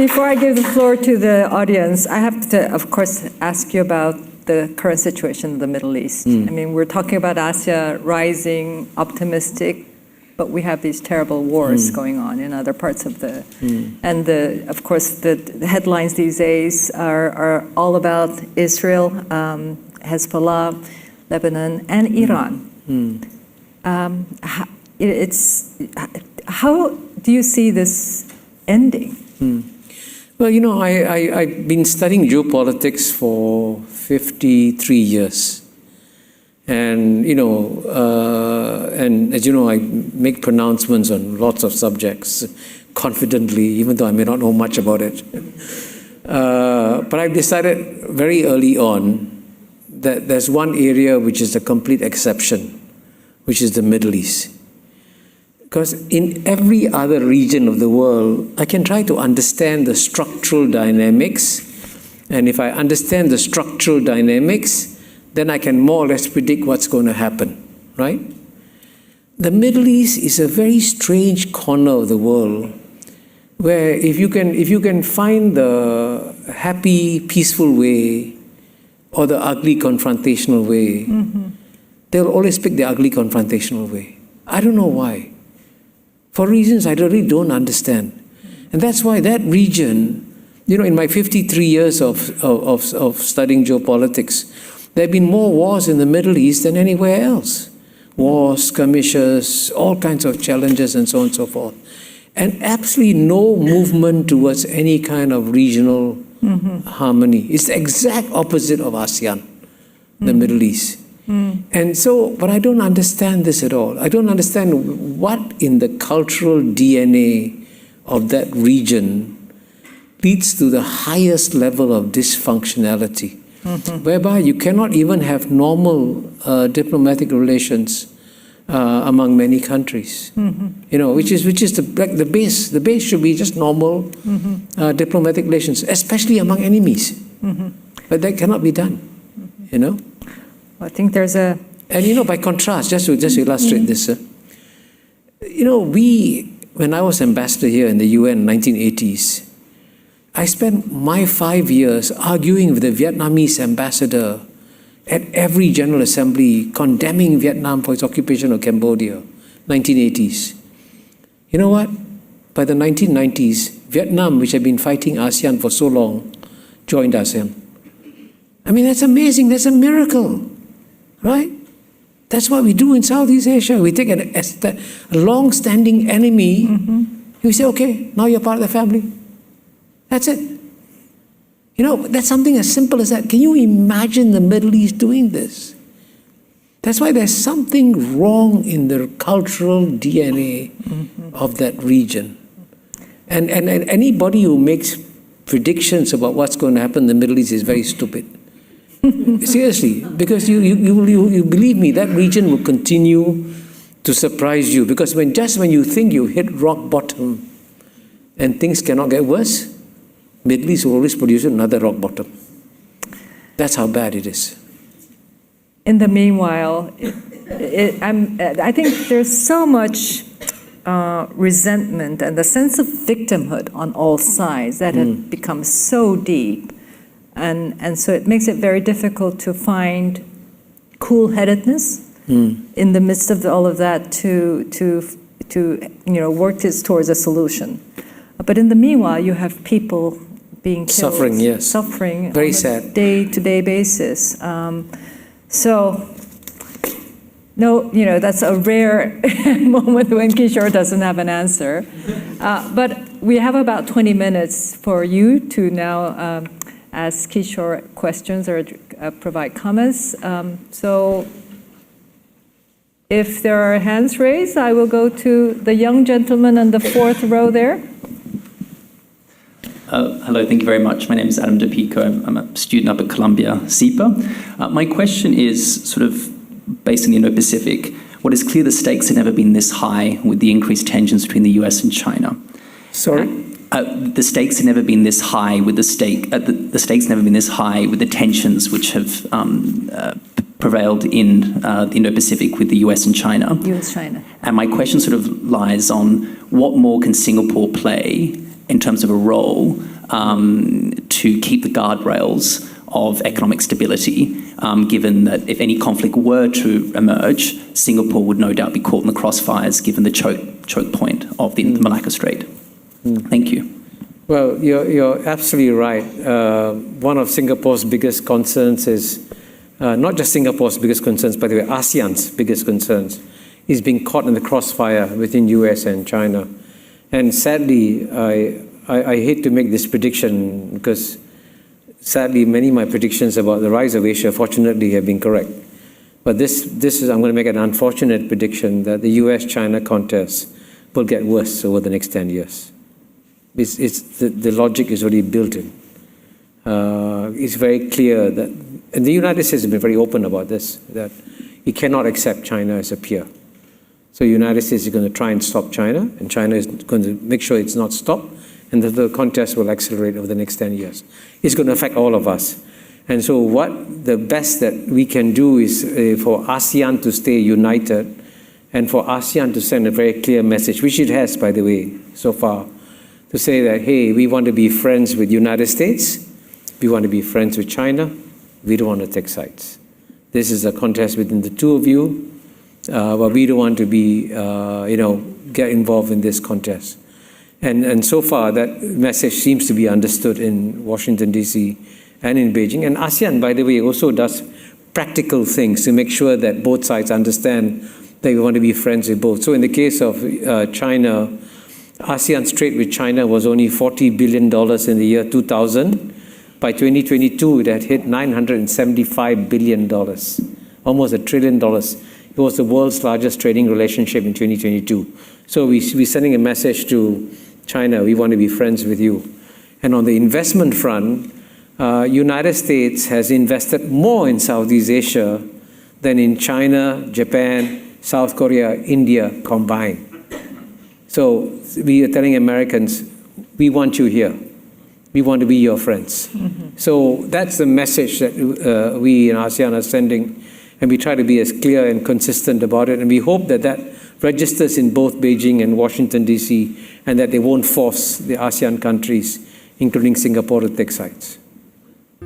Before I give the floor to the audience, I have to, of course, ask you about the current situation in the Middle East. I mean, we're talking about Asia rising, optimistic, but we have these terrible wars going on in other parts of the... And, of course, the headlines these days are all about Israel, Hezbollah, Lebanon, and Iran. How do you see this ending? Well, you know, I've been studying geopolitics for 53 years. And, you know, and as you know, I make pronouncements on lots of subjects confidently, even though I may not know much about it. But I've decided very early on that there's one area which is a complete exception, which is the Middle East. Because in every other region of the world, I can try to understand the structural dynamics. And if I understand the structural dynamics, then I can more or less predict what's going to happen, right? The Middle East is a very strange corner of the world where if you can find the happy, peaceful way or the ugly, confrontational way, they'll always pick the ugly, confrontational way. I don't know why. For reasons I really don't understand. And that's why that region, you know, in my 53 years of studying geopolitics, there have been more wars in the Middle East than anywhere else. Wars, skirmishes, all kinds of challenges and so on and so forth. And absolutely no movement towards any kind of regional harmony. It's the exact opposite of ASEAN, the Middle East. And so, but I don't understand this at all. I don't understand what in the cultural DNA of that region leads to the highest level of dysfunctionality, whereby you cannot even have normal diplomatic relations among many countries. You know, which is the base. The base should be just normal diplomatic relations, especially among enemies. But that cannot be done. You know. I think there's a... And you know, by contrast, just to illustrate this, you know, when I was ambassador here in the UN in the 1980s, I spent my 5 years arguing with the Vietnamese ambassador at every General Assembly, condemning Vietnam for its occupation of Cambodia, 1980s. You know what? By the 1990s, Vietnam, which had been fighting ASEAN for so long, joined ASEAN. I mean, that's amazing. That's a miracle. Right? That's what we do in Southeast Asia. We take a long-standing enemy, we say, okay, now you're part of the family. That's it. You know, that's something as simple as that. Can you imagine the Middle East doing this? That's why there's something wrong in the cultural DNA of that region. And anybody who makes predictions about what's going to happen in the Middle East is very stupid. Seriously, because you believe me, that region will continue to surprise you. Because when you think you hit rock bottom and things cannot get worse, Middle East will always produce another rock bottom. That's how bad it is. In the meanwhile, I think there's so much resentment and the sense of victimhood on all sides that have become so deep. And so it makes it very difficult to find cool-headedness in the midst of all of that to work towards a solution. But in the meanwhile, you have people being killed. Suffering, yes. Suffering very on sad. a day-to-day basis. That's a rare moment when Kishore doesn't have an answer. But we have about 20 minutes for you to now ask Kishore questions or provide comments. So if there are hands raised, I will go to the young gentleman on the fourth row there. Hello, thank you very much. My name is Adam DePico. I'm a student up at Columbia SIPA. My question is sort of based on the Indo-Pacific. What is clear, the stakes have never been this high with the increased tensions between the US and China. Sorry? The stakes have never been this high with the stakes have never been this high with the tensions which have prevailed in the Indo-Pacific with the US and China. US-China. And my question sort of lies on what more can Singapore play in terms of a role to keep the guardrails of economic stability, given that if any conflict were to emerge, Singapore would no doubt be caught in the crossfires given the choke point of the Malacca Strait. Thank you. Well, you're absolutely right. One of Singapore's biggest concerns is, not just Singapore's biggest concerns, by the way, ASEAN's biggest concerns, is being caught in the crossfire within US and China. And sadly, I hate to make this prediction because sadly, many of my predictions about the rise of Asia, fortunately, have been correct. But this is, I'm going to make an unfortunate prediction that the US-China contest will get worse over the next 10 years. The logic is already built in. It's very clear that, and the United States has been very open about this, that it cannot accept China as a peer. So the United States is going to try and stop China, and China is going to make sure it's not stopped, and that the contest will accelerate over the next 10 years. It's going to affect all of us. And so the best that we can do is for ASEAN to stay united and for ASEAN to send a very clear message, which it has, by the way, so far, to say that, hey, we want to be friends with the United States, we want to be friends with China, we don't want to take sides. This is a contest within the two of you, but we don't want to be, get involved in this contest. And so far, that message seems to be understood in Washington, D.C. and in Beijing. And ASEAN, by the way, also does practical things to make sure that both sides understand that we want to be friends with both. So in the case of China, ASEAN's trade with China was only $40 billion in the year 2000. By 2022, it had hit $975 billion, almost $1 trillion. It was the world's largest trading relationship in 2022. So we're sending a message to China, we want to be friends with you. And on the investment front, United States has invested more in Southeast Asia than in China, Japan, South Korea, India combined. So we are telling Americans, we want you here. We want to be your friends. Mm-hmm. So that's the message that we in ASEAN are sending, and we try to be as clear and consistent about it. And we hope that that registers in both Beijing and Washington, D.C., and that they won't force the ASEAN countries, including Singapore, to take sides.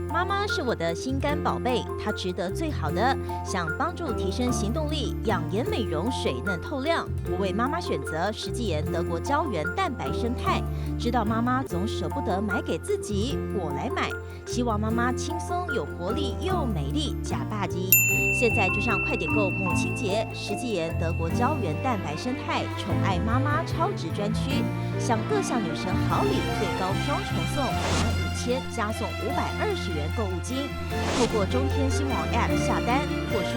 妈妈是我的心肝宝贝，她值得最好的。想帮助提升行动力、养颜美容、水嫩透亮，我为妈妈选择石基岩德国胶原蛋白生态。知道妈妈总舍不得买给自己，我来买。希望妈妈轻松、有活力又美丽加大吉。现在就上快点购母亲节石基岩德国胶原蛋白生态宠爱妈妈超值专区，享各项女神好礼，最高双重送+5000加送520元购物金。透过中天新网 App 下单或输